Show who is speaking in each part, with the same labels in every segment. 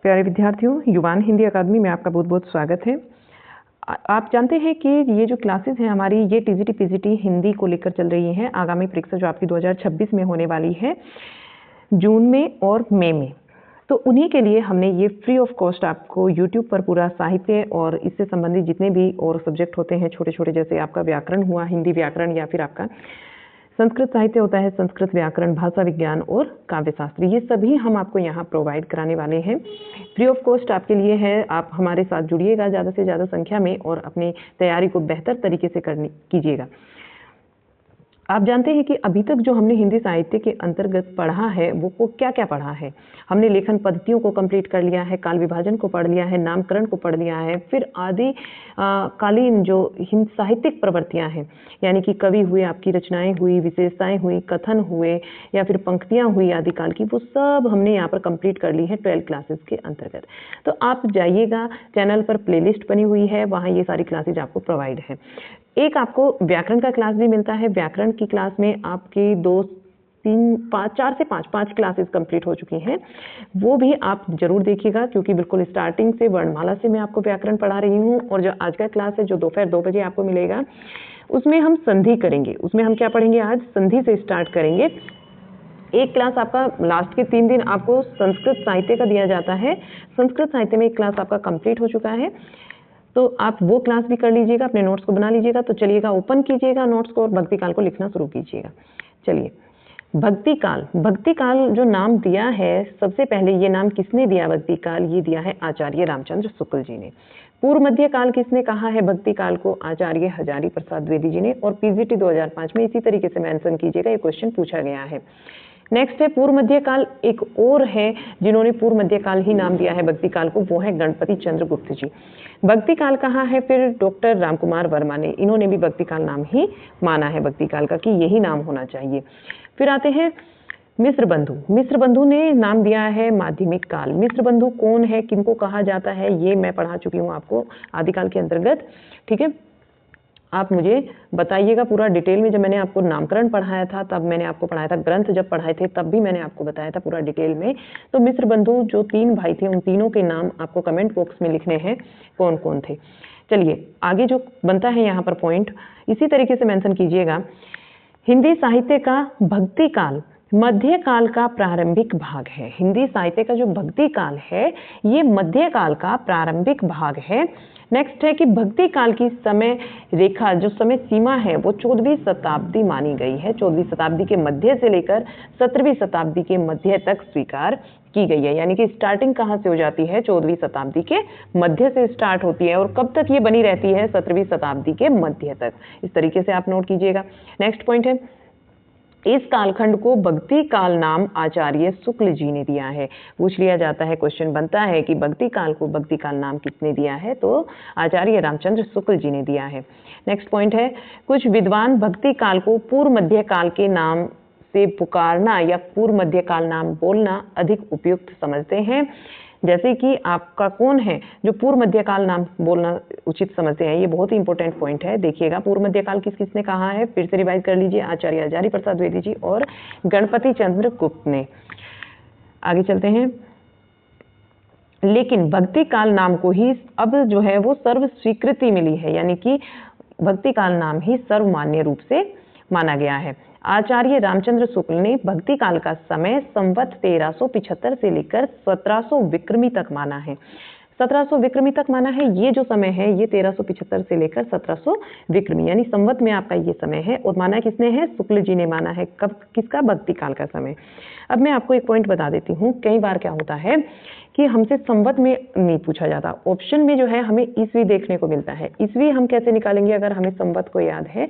Speaker 1: प्यारे विद्यार्थियों, युवान हिंदी अकादमी में आपका बहुत बहुत स्वागत है। आप जानते हैं कि ये जो क्लासेस हैं हमारी, ये टीजीटी पीजीटी हिंदी को लेकर चल रही हैं। आगामी परीक्षा जो आपकी 2026 में होने वाली है, जून में और मई में, तो उन्हीं के लिए हमने ये फ्री ऑफ कॉस्ट आपको यूट्यूब पर पूरा साहित्य और इससे संबंधित जितने भी और सब्जेक्ट होते हैं छोटे छोटे, जैसे आपका व्याकरण हुआ, हिंदी व्याकरण, या फिर आपका संस्कृत साहित्य होता है, संस्कृत व्याकरण, भाषा विज्ञान और काव्यशास्त्र, ये सभी हम आपको यहाँ प्रोवाइड कराने वाले हैं। फ्री ऑफ कॉस्ट आपके लिए है। आप हमारे साथ जुड़िएगा ज़्यादा से ज़्यादा संख्या में और अपनी तैयारी को बेहतर तरीके से कीजिएगा। आप जानते हैं कि अभी तक जो हमने हिंदी साहित्य के अंतर्गत पढ़ा है वो क्या क्या पढ़ा है। हमने लेखन पद्धतियों को कंप्लीट कर लिया है, काल विभाजन को पढ़ लिया है, नामकरण को पढ़ लिया है, फिर आदि कालीन जो साहित्यिक प्रवृत्तियां हैं, यानी कि कवि हुए, आपकी रचनाएं हुई, विशेषताएं हुई, कथन हुए या फिर पंक्तियां हुई आदिकाल की, वो सब हमने यहाँ पर कंप्लीट कर ली है 12 क्लासेस के अंतर्गत। तो आप जाइएगा, चैनल पर प्लेलिस्ट बनी हुई है, वहाँ ये सारी क्लासेज आपको प्रोवाइड है। एक आपको व्याकरण का क्लास भी मिलता है। व्याकरण की क्लास में आपकी 4 से 5 क्लासेस कंप्लीट हो चुकी हैं। वो भी आप जरूर देखिएगा, क्योंकि बिल्कुल स्टार्टिंग से वर्णमाला से मैं आपको व्याकरण पढ़ा रही हूँ। और जो आज का क्लास है, जो दोपहर 2 बजे आपको मिलेगा, उसमें हम संधि करेंगे। उसमें हम क्या पढ़ेंगे? आज संधि से स्टार्ट करेंगे। एक क्लास आपका लास्ट के 3 दिन आपको संस्कृत साहित्य का दिया जाता है। संस्कृत साहित्य में एक क्लास आपका कंप्लीट हो चुका है, तो आप वो क्लास भी कर लीजिएगा, अपने नोट्स को बना लीजिएगा। तो चलिएगा, ओपन कीजिएगा नोट्स को और भक्तिकाल को लिखना शुरू कीजिएगा। चलिए, भक्तिकाल जो नाम दिया है, सबसे पहले ये नाम किसने दिया? भक्तिकाल ये दिया है आचार्य रामचंद्र शुक्ल जी ने। पूर्व मध्य काल किसने कहा है भक्तिकाल को? आचार्य हजारी प्रसाद द्विवेदी जी ने। और पीजीटी 2005 में इसी तरीके से मेंशन कीजिएगा, ये क्वेश्चन पूछा गया है। नेक्स्ट है पूर्व मध्य काल। एक और है जिन्होंने पूर्व मध्य काल ही नाम दिया है भक्तिकाल को, वो है गणपति चंद्र गुप्त जी। भक्तिकाल कहा है फिर डॉक्टर रामकुमार वर्मा ने। इन्होंने भी भक्तिकाल नाम ही माना है भक्तिकाल का, कि यही नाम होना चाहिए। फिर आते हैं मिश्र बंधु। मिश्र बंधु ने नाम दिया है माध्यमिक काल। मिश्र बंधु कौन है, किनको कहा जाता है, ये मैं पढ़ा चुकी हूँ आपको आदिकाल के अंतर्गत। ठीक है, आप मुझे बताइएगा पूरा डिटेल में। जब मैंने आपको नामकरण पढ़ाया था तब मैंने आपको पढ़ाया था, ग्रंथ जब पढ़ाए थे तब भी मैंने आपको बताया था पूरा डिटेल में। तो मिश्र बंधु जो 3 भाई थे, उन तीनों के नाम आपको कमेंट बॉक्स में लिखने हैं, कौन कौन थे। चलिए, आगे जो बनता है यहाँ पर पॉइंट, इसी तरीके से मेंशन कीजिएगा। हिंदी साहित्य का भक्तिकाल मध्यकाल का प्रारंभिक भाग है। हिंदी साहित्य का जो भक्तिकाल है, ये मध्यकाल का प्रारंभिक भाग है। नेक्स्ट है कि भक्ति काल की समय रेखा, जो समय सीमा है, वो 14वीं शताब्दी मानी गई है। 14वीं शताब्दी के मध्य से लेकर 17वीं शताब्दी के मध्य तक स्वीकार की गई है। यानी कि स्टार्टिंग कहाँ से हो जाती है? 14वीं शताब्दी के मध्य से स्टार्ट होती है, और कब तक ये बनी रहती है? 17वीं शताब्दी के मध्य तक। इस तरीके से आप नोट कीजिएगा। नेक्स्ट पॉइंट है, इस कालखंड को भक्ति काल नाम आचार्य शुक्ल जी ने दिया है। पूछ लिया जाता है, क्वेश्चन बनता है कि भक्ति काल को भक्ति काल नाम किसने दिया है? तो आचार्य रामचंद्र शुक्ल जी ने दिया है। नेक्स्ट पॉइंट है, कुछ विद्वान भक्ति काल को पूर्व मध्य काल के नाम से पुकारना या पूर्व मध्य काल नाम बोलना अधिक उपयुक्त समझते हैं। जैसे कि आपका कौन है जो पूर्व मध्यकाल नाम बोलना उचित समझते हैं? ये बहुत ही इंपॉर्टेंट पॉइंट है। देखिएगा, पूर्व मध्यकाल किसने कहा है, फिर से रिवाइज कर लीजिए। आचार्य हजारी प्रसाद द्विवेदी जी और गणपति चंद्र गुप्त ने। आगे चलते हैं। लेकिन भक्ति काल नाम को ही अब जो है वो सर्व स्वीकृति मिली है, यानी कि भक्ति काल नाम ही सर्वमान्य रूप से माना गया है। आचार्य रामचंद्र शुक्ल ने भक्ति काल का समय संवत 1375 से लेकर 1700 विक्रमी तक माना है। 1700 विक्रमी तक माना है। ये जो समय है ये 1375 से लेकर 1700 विक्रमी, यानी संवत में आपका ये समय है। और माना किसने है? शुक्ल जी ने माना है। कब? किसका? भक्ति काल का समय। अब मैं आपको एक पॉइंट बता देती हूँ। कई बार क्या होता है कि हमसे संवत में नहीं पूछा जाता, ऑप्शन में जो है हमें ईस्वी देखने को मिलता है। ईस्वी हम कैसे निकालेंगे? अगर हमें संवत को याद है,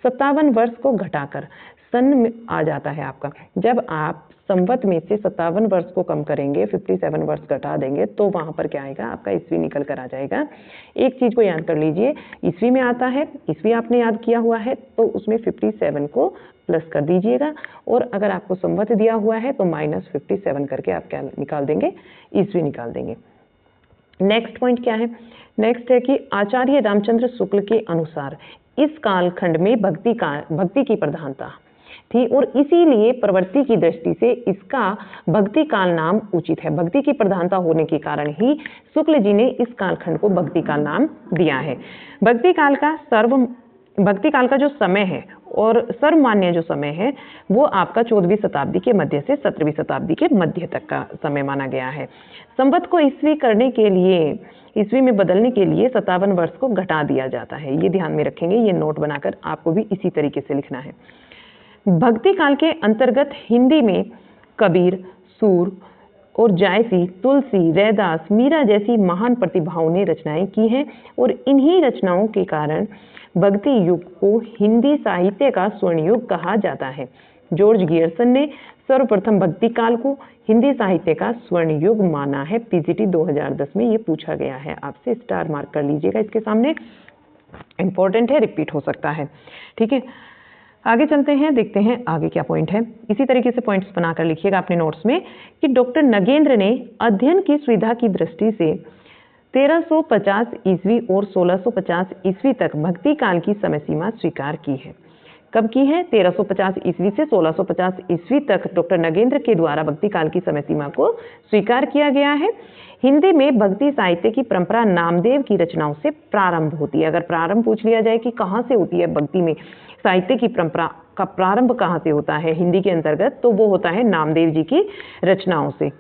Speaker 1: 57 वर्ष को घटाकर सन में आ जाता है आपका। जब आप संवत में से 57 वर्ष को कम करेंगे, 57 वर्ष घटा देंगे, तो वहां पर क्या आएगा? आपका ईस्वी निकल कर आ जाएगा। एक चीज को याद कर लीजिए, ईस्वी में आता है, ईस्वी आपने याद किया हुआ है, तो उसमें 57 को प्लस कर दीजिएगा। और अगर आपको संवत दिया हुआ है तो -57 करके आप क्या निकाल देंगे? ईस्वी निकाल देंगे। नेक्स्ट पॉइंट क्या है? नेक्स्ट है कि आचार्य रामचंद्र शुक्ल के अनुसार इस कालखंड में भक्ति की प्रधानता थी और इसीलिए प्रवृत्ति की दृष्टि से इसका भक्ति काल नाम उचित है। भक्ति की प्रधानता होने के कारण ही शुक्ल जी ने इस कालखंड को भक्ति काल नाम दिया है। भक्ति काल का जो समय है और सर्वमान्य जो समय है वो आपका 14वीं शताब्दी के मध्य से 17वीं शताब्दी के मध्य तक का समय माना गया है। संवत को ईस्वी में बदलने के लिए 57 वर्ष को घटा दिया जाता है। ये ध्यान में रखेंगे, ये नोट बनाकर आपको भी इसी तरीके से लिखना है। भक्ति काल के अंतर्गत हिंदी में कबीर, सूर और जायसी, तुलसी, रैदास, मीरा जैसी महान प्रतिभाओं ने रचनाएं की हैं और इन्हीं रचनाओं के कारण भक्ति युग को हिंदी साहित्य का स्वर्ण युग कहा जाता है। जॉर्ज गियर्सन ने सर्वप्रथम भक्ति काल को हिंदी साहित्य का स्वर्ण युग माना है। पीजीटी 2010 में ये पूछा गया है, आपसे स्टार मार्क कर लीजिएगा इसके सामने, इंपॉर्टेंट है, रिपीट हो सकता है। ठीक है, आगे चलते हैं, देखते हैं आगे क्या पॉइंट है। इसी तरीके से पॉइंट्स बनाकर लिखिएगा अपने नोट्स में कि डॉक्टर नगेंद्र ने अध्ययन की सुविधा की दृष्टि से 1350 ईस्वी और 1650 ईस्वी तक भक्ति काल की समय सीमा स्वीकार की है। कब की है? 1350 ईस्वी से 1650 ईस्वी तक डॉक्टर नगेंद्र के द्वारा भक्ति काल की समय सीमा को स्वीकार किया गया है। हिंदी में भक्ति साहित्य की परंपरा नामदेव की रचनाओं से प्रारंभ होती है। अगर प्रारंभ पूछ लिया जाए कि कहाँ से होती है भक्ति में साहित्य की परंपरा का प्रारंभ कहाँ से होता है हिंदी के अंतर्गत, तो वो होता है नामदेव जी की रचनाओं से।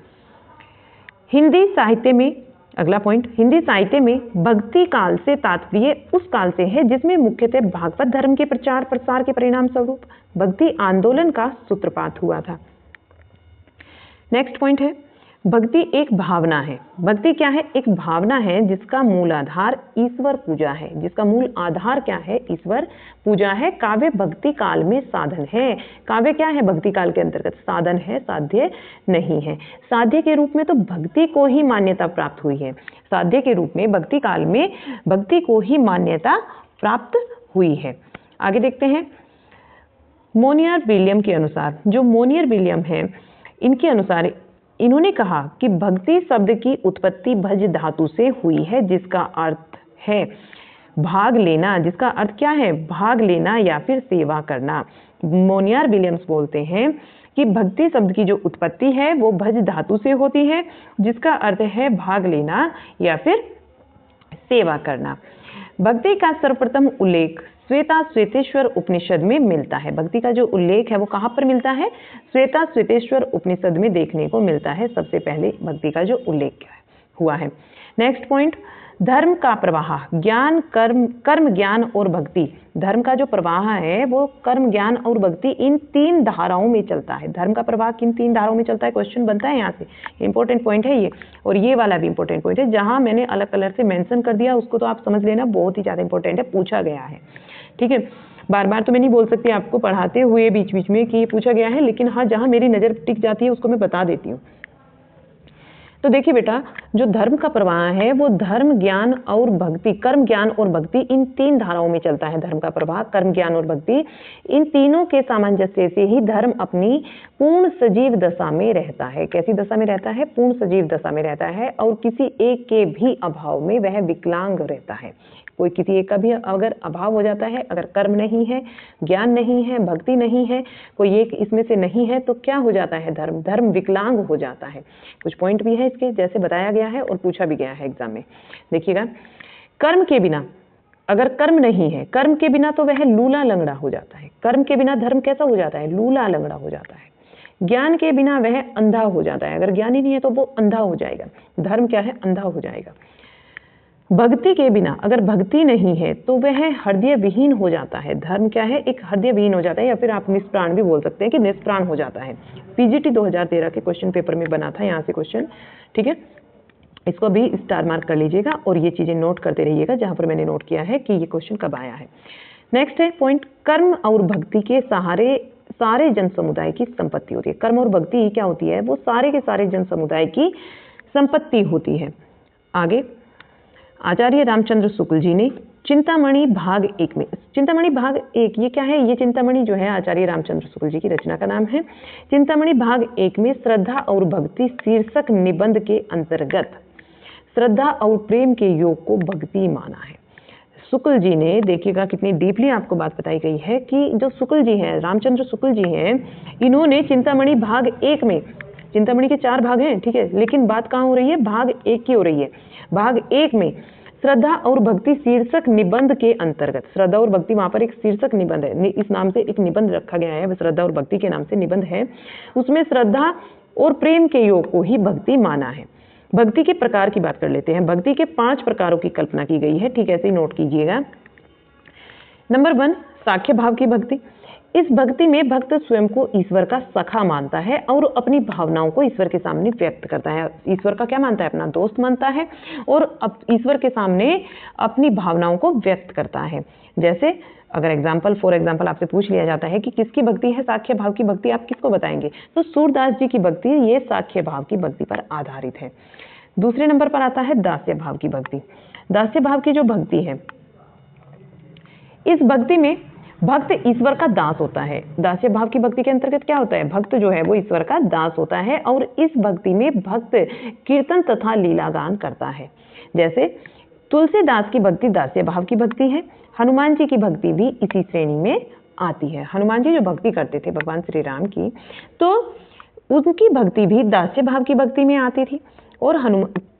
Speaker 1: हिंदी साहित्य में, अगला पॉइंट, हिंदी साहित्य में भक्ति काल से तात्पर्य उस काल से है जिसमें मुख्यतः भागवत धर्म के प्रचार प्रसार के परिणाम स्वरूप भक्ति आंदोलन का सूत्रपात हुआ था। नेक्स्ट पॉइंट है, भक्ति एक भावना है। भक्ति क्या है? एक भावना है जिसका मूल आधार ईश्वर पूजा है। जिसका मूल आधार क्या है? ईश्वर पूजा है। काव्य भक्ति काल में साधन है। काव्य क्या है? भक्ति काल के अंतर्गत साधन है, साध्य नहीं है। साध्य के रूप में तो भक्ति को ही मान्यता प्राप्त हुई है। साध्य के रूप में भक्ति काल में भक्ति को ही मान्यता प्राप्त हुई है। आगे देखते हैं, मोनियर विलियम के अनुसार, जो मोनियर विलियम है इनके अनुसार इन्होंने कहा कि भक्ति शब्द की उत्पत्ति भज धातु से हुई है, जिसका अर्थ है भाग लेना। जिसका अर्थ क्या है? भाग लेना या फिर सेवा करना। मोनियर विलियम्स बोलते हैं कि भक्ति शब्द की जो उत्पत्ति है वो भज धातु से होती है, जिसका अर्थ है भाग लेना या फिर सेवा करना। भक्ति का सर्वप्रथम उल्लेख श्वेता श्वेतेश्वर उपनिषद में मिलता है। भक्ति का जो उल्लेख है वो कहाँ पर मिलता है? श्वेता श्वेतेश्वर उपनिषद में देखने को मिलता है। सबसे पहले भक्ति का जो उल्लेख हुआ है। नेक्स्ट पॉइंट, धर्म का प्रवाह, ज्ञान, कर्म ज्ञान और भक्ति। धर्म का जो प्रवाह है वो कर्म ज्ञान और भक्ति इन तीन धाराओं में चलता है। धर्म का प्रवाह किन तीन धाराओं में चलता है? क्वेश्चन बनता है यहाँ से, इंपॉर्टेंट पॉइंट है ये। और ये वाला भी इंपॉर्टेंट पॉइंट है, जहां मैंने अलग कलर से मेंशन कर दिया उसको तो आप समझ लेना, बहुत ही ज्यादा इंपॉर्टेंट है, पूछा गया है। ठीक है, बार बार तो मैं नहीं बोल सकती आपको पढ़ाते हुए बीच बीच में कि ये पूछा गया है, लेकिन हाँ जहां मेरी नजर टिक जाती है उसको मैं बता देती हूँ। तो देखिए बेटा, जो धर्म का प्रवाह है वो धर्म ज्ञान और भक्ति, कर्म ज्ञान और भक्ति इन तीन धाराओं में चलता है। धर्म का प्रवाह, कर्म ज्ञान और भक्ति, इन तीनों के सामंजस्य से ही धर्म अपनी पूर्ण सजीव दशा में रहता है। कैसी दशा में रहता है? पूर्ण सजीव दशा में रहता है और किसी एक के भी अभाव में वह विकलांग रहता है। कोई किसी एक का भी अगर अभाव हो जाता है, अगर कर्म नहीं है, ज्ञान नहीं है, भक्ति नहीं है, कोई एक इसमें से नहीं है, तो क्या हो जाता है? धर्म विकलांग हो जाता है। कुछ पॉइंट भी है इसके, जैसे बताया गया है और पूछा भी गया है एग्जाम में। देखिएगा, कर्म के बिना, अगर कर्म नहीं है, कर्म के बिना तो वह लूला लंगड़ा हो जाता है। कर्म के बिना धर्म कैसा हो जाता है? लूला लंगड़ा हो जाता है। ज्ञान के बिना वह अंधा हो जाता है। अगर ज्ञान ही नहीं है तो वो अंधा हो जाएगा। धर्म क्या है? अंधा हो जाएगा। भक्ति के बिना, अगर भक्ति नहीं है तो वह हृदय विहीन हो जाता है। धर्म क्या है? एक हृदय विहीन हो जाता है, या फिर आप निष्प्राण भी बोल सकते हैं कि निष्प्राण हो जाता है। पीजीटी 2013 के क्वेश्चन पेपर में बना था यहाँ से क्वेश्चन। ठीक है, इसको भी स्टार मार्क कर लीजिएगा और ये चीजें नोट करते रहिएगा जहां पर मैंने नोट किया है कि ये क्वेश्चन कब आया है। नेक्स्ट है पॉइंट, कर्म और भक्ति के सहारे सारे जन समुदाय की संपत्ति होती है। कर्म और भक्ति क्या होती है? वो सारे के सारे जन समुदाय की संपत्ति होती है। आगे आचार्य रामचंद्र शुक्ल जी ने चिंतामणि भाग 1 में, चिंतामणि भाग 1 ये क्या है? ये चिंतामणि जो है आचार्य रामचंद्र शुक्ल जी की रचना का नाम है। चिंतामणि भाग 1 में श्रद्धा और भक्ति शीर्षक निबंध के अंतर्गत श्रद्धा और प्रेम के योग को भक्ति माना है। शुक्ल जी ने, देखिएगा कितनी डीपली आपको बात बताई गई है कि जो शुक्ल जी हैं, रामचंद्र शुक्ल जी हैं, इन्होंने चिंतामणि भाग 1 में, चिंतामणि के 4 भाग हैं, ठीक है, लेकिन बात कहाँ हो रही है, भाग 1 की हो रही है। भाग 1 में श्रद्धा और भक्ति शीर्षक निबंध के अंतर्गत, श्रद्धा और भक्ति वहां पर एक शीर्षक निबंध है, इस नाम से एक निबंध रखा गया है, श्रद्धा और भक्ति के नाम से निबंध है। उसमें श्रद्धा और प्रेम के योग को ही भक्ति माना है। भक्ति के प्रकार की बात कर लेते हैं। भक्ति के 5 प्रकारों की कल्पना की गई है, ठीक है, ऐसे ही नोट कीजिएगा। नंबर 1, साख्य भाव की भक्ति। इस भक्ति में भक्त स्वयं को ईश्वर का सखा मानता है और अपनी भावनाओं को ईश्वर के सामने व्यक्त करता है। ईश्वर का क्या मानता है, अपना दोस्त मानता है और ईश्वर के सामने अपनी भावनाओं को व्यक्त करता है। जैसे अगर फॉर एग्जाम्पल आपसे पूछ लिया जाता है कि किसकी भक्ति है साख्य भाव की भक्ति, आप किसको बताएंगे, तो सूरदास जी की भक्ति ये साख्य भाव की भक्ति पर आधारित है। दूसरे नंबर पर आता है दास्य भाव की भक्ति। दास्य भाव की जो भक्ति है, इस भक्ति में भक्त ईश्वर का दास होता है। दास्य भाव की भक्ति के अंतर्गत क्या होता है, भक्त जो है वो ईश्वर का दास होता है और इस भक्ति में भक्त कीर्तन तथा लीलागान करता है। जैसे तुलसीदास की भक्ति दास्य भाव की भक्ति है। हनुमान जी की भक्ति भी इसी श्रेणी में आती है। हनुमान जी जो भक्ति करते थे भगवान श्री राम की, तो उनकी भक्ति भी दास्य भाव की भक्ति में आती थी और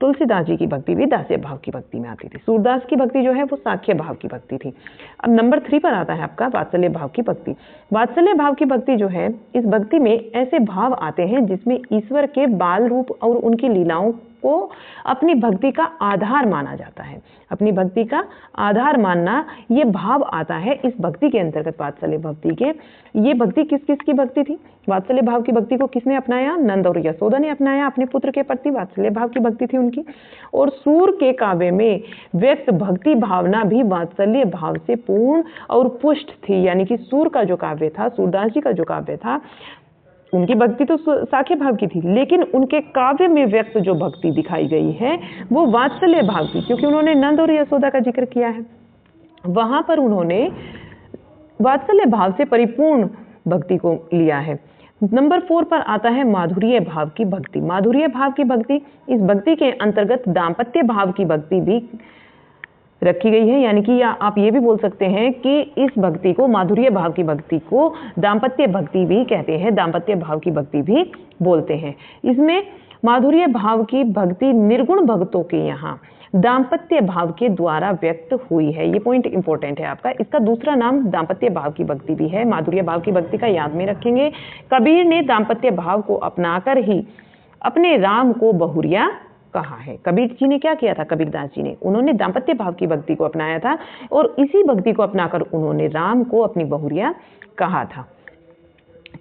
Speaker 1: तुलसीदास जी की भक्ति भी दास्य भाव की भक्ति में आती थी। सूरदास की भक्ति जो है वो साख्य भाव की भक्ति थी। अब नंबर 3 पर आता है आपका वात्सल्य भाव की भक्ति। वात्सल्य भाव की भक्ति जो है, इस भक्ति में ऐसे भाव आते हैं जिसमें ईश्वर के बाल रूप और उनकी लीलाओं को अपनी भक्ति का आधार माना जाता है। अपनी भक्ति का आधार मानना ये भाव आता है इस भक्ति के अंतर्गत, वात्सल्य भक्ति के। ये भक्ति किस किस की भक्ति थी? वात्सल्य भाव की भक्ति को किसने अपनाया? नंद और यशोदा ने अपनाया अपने पुत्र के प्रति, वात्सल्य भाव की भक्ति थी उनकी। और सूर के काव्य में व्यक्त भक्ति भावना भी वात्सल्य भाव से पूर्ण और पुष्ट थी। यानी कि सूर का जो काव्य था, सूरदास जी का जो काव्य था, उनकी भक्ति तो साख्य भाव की थी, लेकिन उनके काव्य में व्यक्त जो भक्ति दिखाई गई है वो वात्सल्य भाव की, क्योंकि उन्होंने नंद और यशोदा का जिक्र किया है। वहां पर उन्होंने वात्सल्य भाव से परिपूर्ण भक्ति को लिया है। नंबर 4 पर आता है माधुर्य भाव की भक्ति। माधुर्य भाव की भक्ति, इस भक्ति के अंतर्गत दाम्पत्य भाव की भक्ति भी रखी गई है। यानी कि आप ये भी बोल सकते हैं कि इस भक्ति को, माधुर्य भाव की भक्ति को दाम्पत्य भक्ति भी कहते हैं, दाम्पत्य भाव की भक्ति भी बोलते हैं। इसमें माधुर्य भाव की भक्ति निर्गुण भक्तों के यहाँ दाम्पत्य भाव के द्वारा व्यक्त हुई है। ये पॉइंट इंपॉर्टेंट है आपका। इसका दूसरा नाम दाम्पत्य भाव की भक्ति भी है। माधुर्य भाव की भक्ति का याद में रखेंगे। कबीर ने दाम्पत्य भाव को अपनाकर ही अपने राम को बहुरिया कहा है। कबीर जी ने क्या किया था? कबीरदास जी ने, उन्होंने दाम्पत्य भाव की भक्ति को अपनाया था और इसी भक्ति को अपनाकर उन्होंने राम को अपनी बहुरिया कहा था।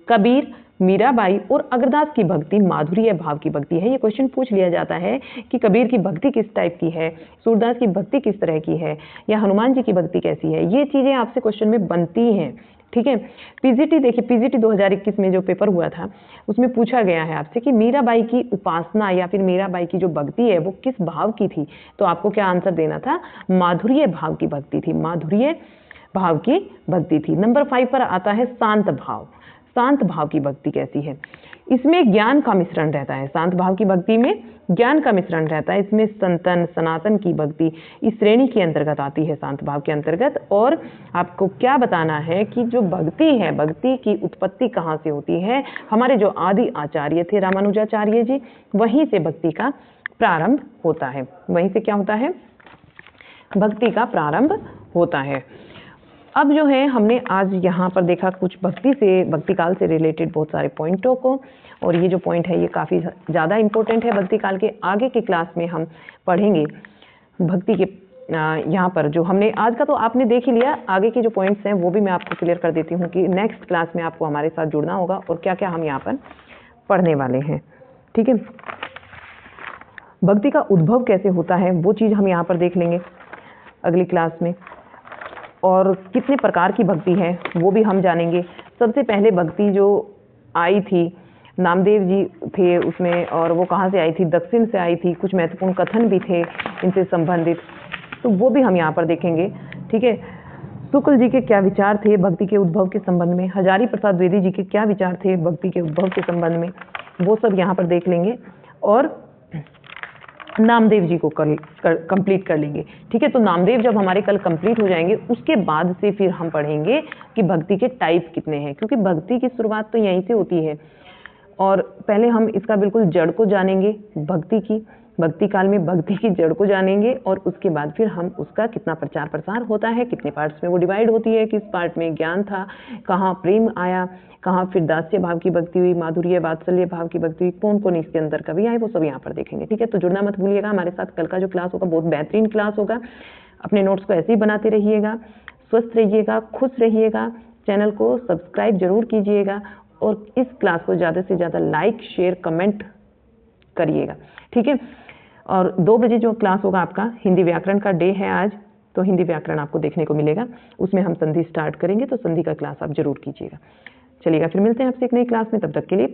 Speaker 1: कबीर, मीराबाई और अग्रदास की भक्ति माधुर्य भाव की भक्ति है। ये क्वेश्चन पूछ लिया जाता है कि कबीर की भक्ति किस टाइप की है, सूरदास की भक्ति किस तरह की है, या हनुमान जी की भक्ति कैसी है। ये चीजें आपसे क्वेश्चन में बनती हैं, ठीक है। पीजीटी देखिए, पीजीटी 2021 में जो पेपर हुआ था उसमें पूछा गया है आपसे कि मीराबाई की उपासना या फिर मीराबाई की जो भक्ति है वो किस भाव की थी, तो आपको क्या आंसर देना था? माधुर्य भाव की भक्ति थी, माधुर्य भाव की भक्ति थी। नंबर 5 पर आता है शांत भाव। शांत भाव की भक्ति कैसी है? इसमें ज्ञान का मिश्रण रहता है। शांत भाव की भक्ति में ज्ञान का मिश्रण रहता है। इसमें संतन, सनातन की भक्ति इस श्रेणी के अंतर्गत आती है, शांत भाव के अंतर्गत। और आपको क्या बताना है कि जो भक्ति है, भक्ति की उत्पत्ति कहाँ से होती है? हमारे जो आदि आचार्य थे रामानुजाचार्य जी, वहीं से भक्ति का प्रारंभ होता है। वहीं से क्या होता है? भक्ति का प्रारंभ होता है। अब जो है हमने आज यहाँ पर देखा कुछ भक्ति से, भक्ति काल से रिलेटेड बहुत सारे पॉइंटों को, और ये जो पॉइंट है ये काफ़ी ज़्यादा इंपॉर्टेंट है भक्ति काल के। आगे की क्लास में हम पढ़ेंगे भक्ति के यहाँ पर जो हमने आज का तो आपने देख ही लिया, आगे के जो पॉइंट्स हैं वो भी मैं आपको क्लियर कर देती हूँ कि नेक्स्ट क्लास में आपको हमारे साथ जुड़ना होगा और क्या क्या हम यहाँ पर पढ़ने वाले हैं, ठीक है। भक्ति का उद्भव कैसे होता है वो चीज़ हम यहाँ पर देख लेंगे अगली क्लास में, और कितने प्रकार की भक्ति है वो भी हम जानेंगे। सबसे पहले भक्ति जो आई थी, नामदेव जी थे उसमें, और वो कहाँ से आई थी? दक्षिण से आई थी। कुछ महत्वपूर्ण कथन भी थे इनसे संबंधित, तो वो भी हम यहाँ पर देखेंगे, ठीक है। शुक्ल जी के क्या विचार थे भक्ति के उद्भव के संबंध में, हजारी प्रसाद द्विवेदी जी के क्या विचार थे भक्ति के उद्भव के संबंध में, वो सब यहाँ पर देख लेंगे। और नामदेव जी को कंप्लीट कर लेंगे। ठीक है, तो नामदेव जब हमारे कल कंप्लीट हो जाएंगे उसके बाद से फिर हम पढ़ेंगे कि भक्ति के टाइप कितने हैं, क्योंकि भक्ति की शुरुआत तो यहीं से होती है। और पहले हम इसका बिल्कुल जड़ को जानेंगे, भक्ति की, भक्ति काल में भक्ति की जड़ को जानेंगे, और उसके बाद फिर हम उसका कितना प्रचार प्रसार होता है, कितने पार्ट्स में वो डिवाइड होती है, किस पार्ट में ज्ञान था, कहाँ प्रेम आया, कहाँ फिर दास्य भाव की भक्ति हुई, माधुर्य वात्सल्य भाव की भक्ति हुई, कौन कौन इसके अंदर कभी आए, वो सब यहाँ पर देखेंगे। ठीक है, तो जुड़ना मत भूलिएगा हमारे साथ। कल का जो क्लास होगा बहुत बेहतरीन क्लास होगा। अपने नोट्स को ऐसे ही बनाते रहिएगा, स्वस्थ रहिएगा, खुश रहिएगा, चैनल को सब्सक्राइब जरूर कीजिएगा, और इस क्लास को ज़्यादा से ज़्यादा लाइक शेयर कमेंट करिएगा। ठीक है, और 2 बजे जो क्लास होगा आपका हिंदी व्याकरण का डे है आज, तो हिंदी व्याकरण आपको देखने को मिलेगा, उसमें हम संधि स्टार्ट करेंगे, तो संधि का क्लास आप जरूर कीजिएगा। चलिएगा, फिर मिलते हैं आपसे एक नई क्लास में, तब तक के लिए